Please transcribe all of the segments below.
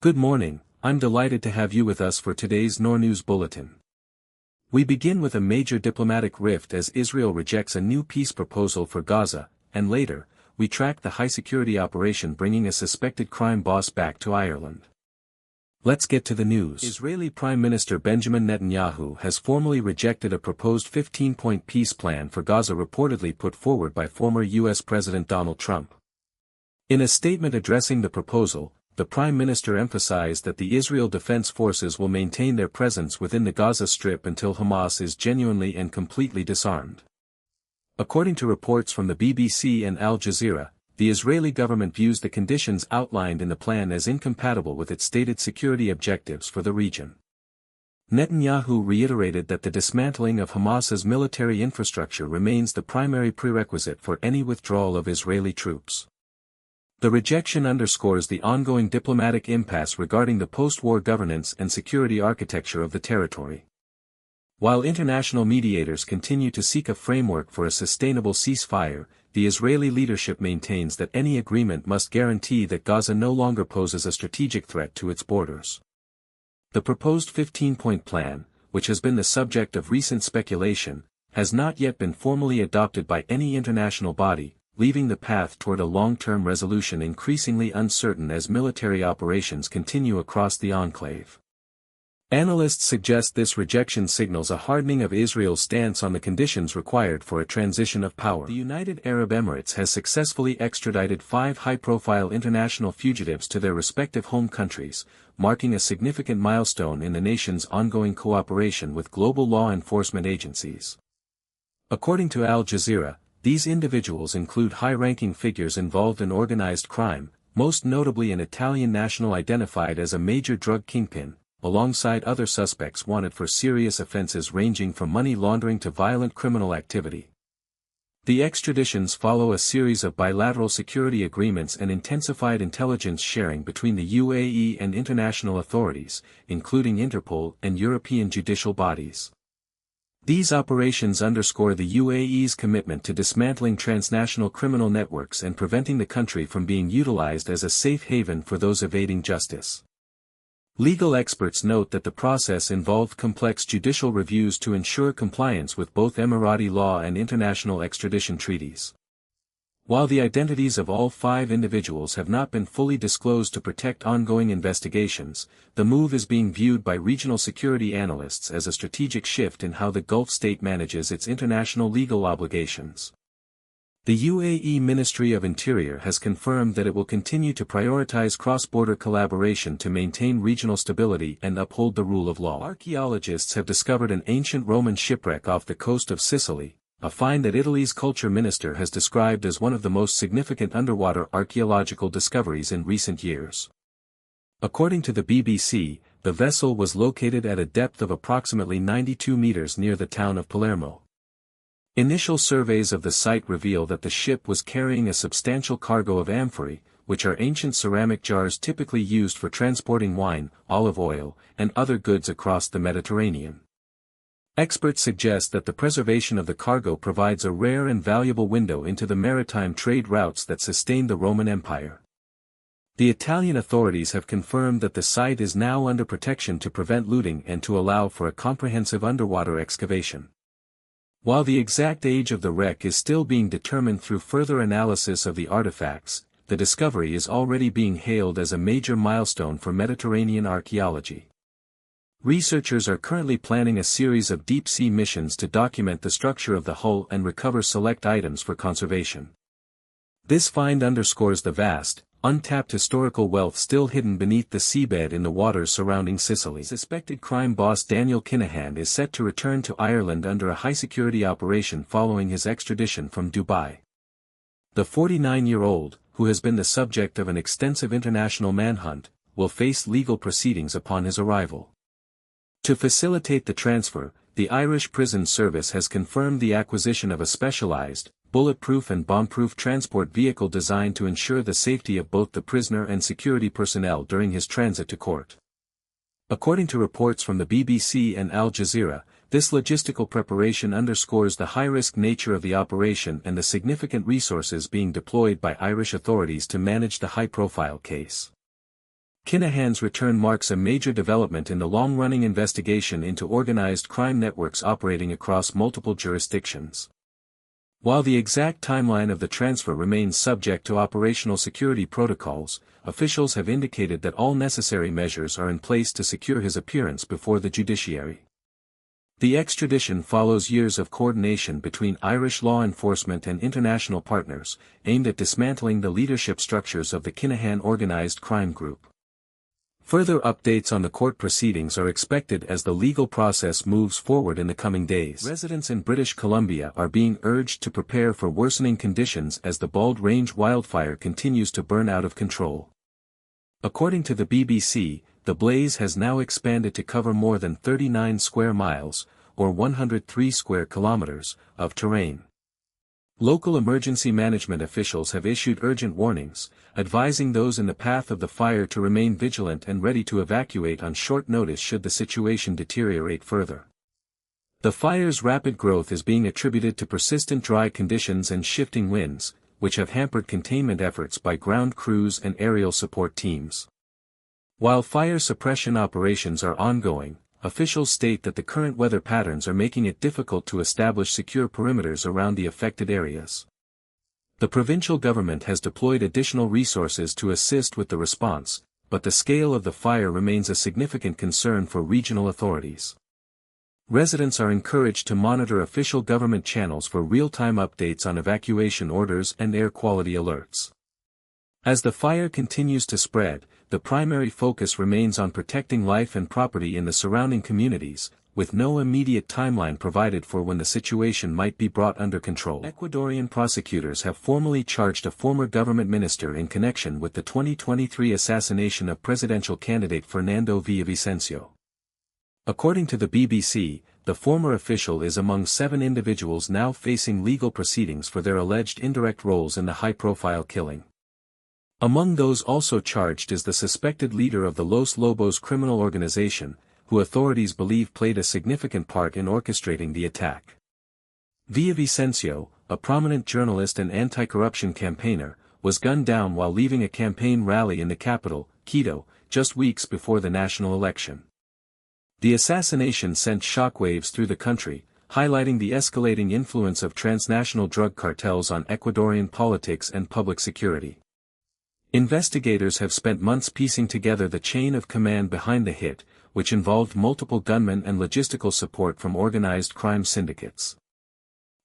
Good morning, I'm delighted to have you with us for today's NoorNews Bulletin. We begin with a major diplomatic rift as Israel rejects a new peace proposal for Gaza, and later, we track the high-security operation bringing a suspected crime boss back to Ireland. Let's get to the news. Israeli Prime Minister Benjamin Netanyahu has formally rejected a proposed 15-point peace plan for Gaza reportedly put forward by former U.S. President Donald Trump. In a statement addressing the proposal, the Prime Minister emphasized that the Israel Defense Forces will maintain their presence within the Gaza Strip until Hamas is genuinely and completely disarmed. According to reports from the BBC and Al Jazeera, the Israeli government views the conditions outlined in the plan as incompatible with its stated security objectives for the region. Netanyahu reiterated that the dismantling of Hamas's military infrastructure remains the primary prerequisite for any withdrawal of Israeli troops. The rejection underscores the ongoing diplomatic impasse regarding the post-war governance and security architecture of the territory. While international mediators continue to seek a framework for a sustainable ceasefire, the Israeli leadership maintains that any agreement must guarantee that Gaza no longer poses a strategic threat to its borders. The proposed 15-point plan, which has been the subject of recent speculation, has not yet been formally adopted by any international body, leaving the path toward a long-term resolution increasingly uncertain as military operations continue across the enclave. Analysts suggest this rejection signals a hardening of Israel's stance on the conditions required for a transition of power. The United Arab Emirates has successfully extradited 5 high-profile international fugitives to their respective home countries, marking a significant milestone in the nation's ongoing cooperation with global law enforcement agencies. According to Al Jazeera, these individuals include high-ranking figures involved in organized crime, most notably an Italian national identified as a major drug kingpin, alongside other suspects wanted for serious offenses ranging from money laundering to violent criminal activity. The extraditions follow a series of bilateral security agreements and intensified intelligence sharing between the UAE and international authorities, including Interpol and European judicial bodies. These operations underscore the UAE's commitment to dismantling transnational criminal networks and preventing the country from being utilized as a safe haven for those evading justice. Legal experts note that the process involved complex judicial reviews to ensure compliance with both Emirati law and international extradition treaties. While the identities of all 5 individuals have not been fully disclosed to protect ongoing investigations, the move is being viewed by regional security analysts as a strategic shift in how the Gulf state manages its international legal obligations. The UAE Ministry of Interior has confirmed that it will continue to prioritize cross-border collaboration to maintain regional stability and uphold the rule of law. Archaeologists have discovered an ancient Roman shipwreck off the coast of Sicily, a find that Italy's culture minister has described as one of the most significant underwater archaeological discoveries in recent years. According to the BBC, the vessel was located at a depth of approximately 92 meters near the town of Palermo. Initial surveys of the site reveal that the ship was carrying a substantial cargo of amphorae, which are ancient ceramic jars typically used for transporting wine, olive oil, and other goods across the Mediterranean. Experts suggest that the preservation of the cargo provides a rare and valuable window into the maritime trade routes that sustained the Roman Empire. The Italian authorities have confirmed that the site is now under protection to prevent looting and to allow for a comprehensive underwater excavation. While the exact age of the wreck is still being determined through further analysis of the artifacts, the discovery is already being hailed as a major milestone for Mediterranean archaeology. Researchers are currently planning a series of deep-sea missions to document the structure of the hull and recover select items for conservation. This find underscores the vast, untapped historical wealth still hidden beneath the seabed in the waters surrounding Sicily. Suspected crime boss Daniel Kinahan is set to return to Ireland under a high-security operation following his extradition from Dubai. The 49-year-old, who has been the subject of an extensive international manhunt, will face legal proceedings upon his arrival. To facilitate the transfer, the Irish Prison Service has confirmed the acquisition of a specialized, bulletproof and bomb-proof transport vehicle designed to ensure the safety of both the prisoner and security personnel during his transit to court. According to reports from the BBC and Al Jazeera, this logistical preparation underscores the high-risk nature of the operation and the significant resources being deployed by Irish authorities to manage the high-profile case. Kinahan's return marks a major development in the long-running investigation into organized crime networks operating across multiple jurisdictions. While the exact timeline of the transfer remains subject to operational security protocols, officials have indicated that all necessary measures are in place to secure his appearance before the judiciary. The extradition follows years of coordination between Irish law enforcement and international partners, aimed at dismantling the leadership structures of the Kinahan organized crime group. Further updates on the court proceedings are expected as the legal process moves forward in the coming days. Residents in British Columbia are being urged to prepare for worsening conditions as the Bald Range wildfire continues to burn out of control. According to the BBC, the blaze has now expanded to cover more than 39 square miles, or 103 square kilometers, of terrain. Local emergency management officials have issued urgent warnings, advising those in the path of the fire to remain vigilant and ready to evacuate on short notice should the situation deteriorate further. The fire's rapid growth is being attributed to persistent dry conditions and shifting winds, which have hampered containment efforts by ground crews and aerial support teams. While fire suppression operations are ongoing, officials state that the current weather patterns are making it difficult to establish secure perimeters around the affected areas. The provincial government has deployed additional resources to assist with the response, but the scale of the fire remains a significant concern for regional authorities. Residents are encouraged to monitor official government channels for real-time updates on evacuation orders and air quality alerts. As the fire continues to spread, the primary focus remains on protecting life and property in the surrounding communities, with no immediate timeline provided for when the situation might be brought under control. Ecuadorian prosecutors have formally charged a former government minister in connection with the 2023 assassination of presidential candidate Fernando Villavicencio. According to the BBC, the former official is among 7 individuals now facing legal proceedings for their alleged indirect roles in the high-profile killing. Among those also charged is the suspected leader of the Los Lobos criminal organization, who authorities believe played a significant part in orchestrating the attack. Villavicencio, a prominent journalist and anti-corruption campaigner, was gunned down while leaving a campaign rally in the capital, Quito, just weeks before the national election. The assassination sent shockwaves through the country, highlighting the escalating influence of transnational drug cartels on Ecuadorian politics and public security. Investigators have spent months piecing together the chain of command behind the hit, which involved multiple gunmen and logistical support from organized crime syndicates.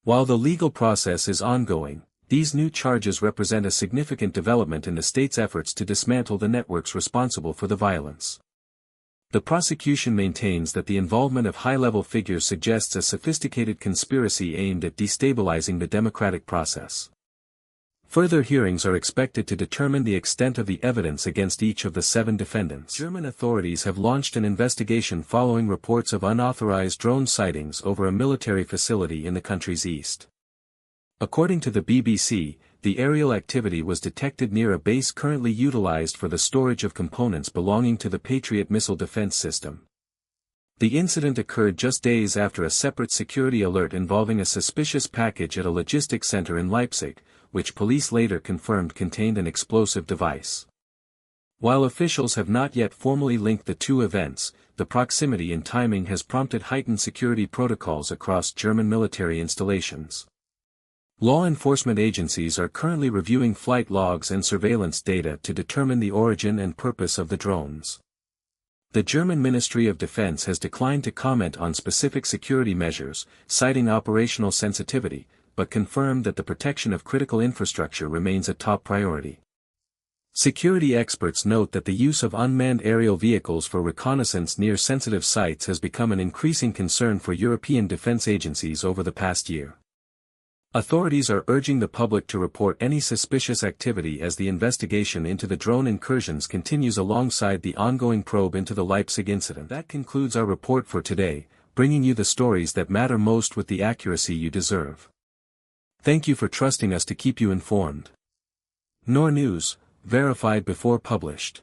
While the legal process is ongoing, these new charges represent a significant development in the state's efforts to dismantle the networks responsible for the violence. The prosecution maintains that the involvement of high-level figures suggests a sophisticated conspiracy aimed at destabilizing the democratic process. Further hearings are expected to determine the extent of the evidence against each of the 7 defendants. German authorities have launched an investigation following reports of unauthorized drone sightings over a military facility in the country's east. According to the BBC, the aerial activity was detected near a base currently utilized for the storage of components belonging to the Patriot missile defense system. The incident occurred just days after a separate security alert involving a suspicious package at a logistics center in Leipzig, which police later confirmed contained an explosive device. While officials have not yet formally linked the two events, the proximity and timing has prompted heightened security protocols across German military installations. Law enforcement agencies are currently reviewing flight logs and surveillance data to determine the origin and purpose of the drones. The German Ministry of Defense has declined to comment on specific security measures, citing operational sensitivity, but confirmed that the protection of critical infrastructure remains a top priority. Security experts note that the use of unmanned aerial vehicles for reconnaissance near sensitive sites has become an increasing concern for European defense agencies over the past year. Authorities are urging the public to report any suspicious activity as the investigation into the drone incursions continues alongside the ongoing probe into the Leipzig incident. That concludes our report for today, bringing you the stories that matter most with the accuracy you deserve. Thank you for trusting us to keep you informed. NoorNews, verified before published.